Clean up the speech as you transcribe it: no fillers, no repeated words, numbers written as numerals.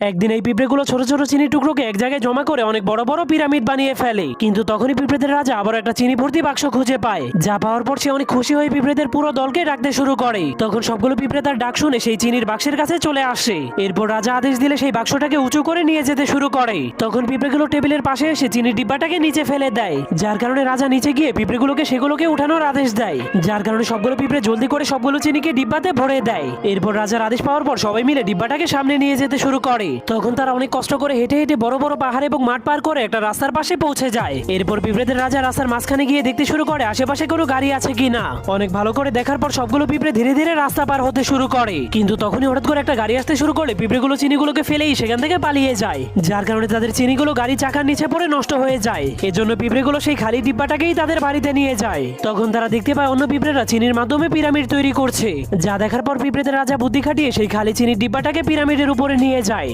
একদিন এই পিঁপড়েগুলো ছোট ছোট চিনির টুকরোকে এক জায়গায় জমা করে অনেক বড় বড় পিরামিড বানিয়ে ফেলে। কিন্তু তখনই পিঁপড়েদের রাজা আবার একটা চিনি ভর্তি বাক্স খুঁজে পায়, যা পাওয়ার পর সে অনেক খুশি হয়ে পিঁপড়েদের পুরো দলকে ডাকতে শুরু করে। তখন সবগুলো পিঁপড়ে তার ডাক শুনে সেই চিনির বাক্সের কাছে চলে আসে। এরপর রাজা আদেশ দিলে সেই বাক্সটাকে উঁচু করে নিয়ে যেতে শুরু করে। তখন পিঁপড়েগুলো টেবিলের পাশে এসে চিনির ডিব্বাটাকে নিচে ফেলে দেয়, যার কারণে রাজা নিচে গিয়ে পিঁপড়েগুলোকে সেগুলোকে উঠানোর আদেশ দেয়, যার কারণে সবগুলো পিঁপড়ে জলদি করে সবগুলো চিনিকে ডিব্বাতে ভরে দেয়। এরপর রাজার আদেশ পাওয়ার পর সবাই মিলে ডিব্বাটাকে সামনে নিয়ে যেতে শুরু করে। তখন তারা অনেক কষ্ট করে হেঁটে হেঁটে বড় বড় পাহাড় এবং মাঠ পার করে একটা রাস্তার পাশে পৌঁছে যায়। এরপর পিঁপড়েদের রাজা রাস্তার মাঝখানে গিয়ে দেখতে শুরু করে আশেপাশে কোনো গাড়ি আছে কিনা। অনেক ভালো করে দেখার পর সবগুলো পিঁপড়ে ধীরে ধীরে রাস্তা পার হতে শুরু করে। কিন্তু তখনই হঠাৎ করে একটা গাড়ি আসতে শুরু করলে পিঁপড়েগুলো চিনিগুলোকে ফেলেই সেখান থেকে পালিয়ে যায়, যার কারণে তাদের চিনিগুলো গাড়ি চাকার নিচে পড়ে নষ্ট হয়ে যায়। এজন্য পিঁপড়েগুলো সেই খালি ডিব্বাটাকেই তাদের বাড়িতে নিয়ে যায়। তখন তারা দেখতে পায় অন্য পিঁপড়েরা চিনির মাধ্যমে পিরামিড তৈরি করছে, যা দেখার পর পিঁপড়েদের রাজা বুদ্ধি খাটিয়ে সেই খালি চিনির ডিব্বাটাকে পিরামিডের উপরে নিয়ে যায়।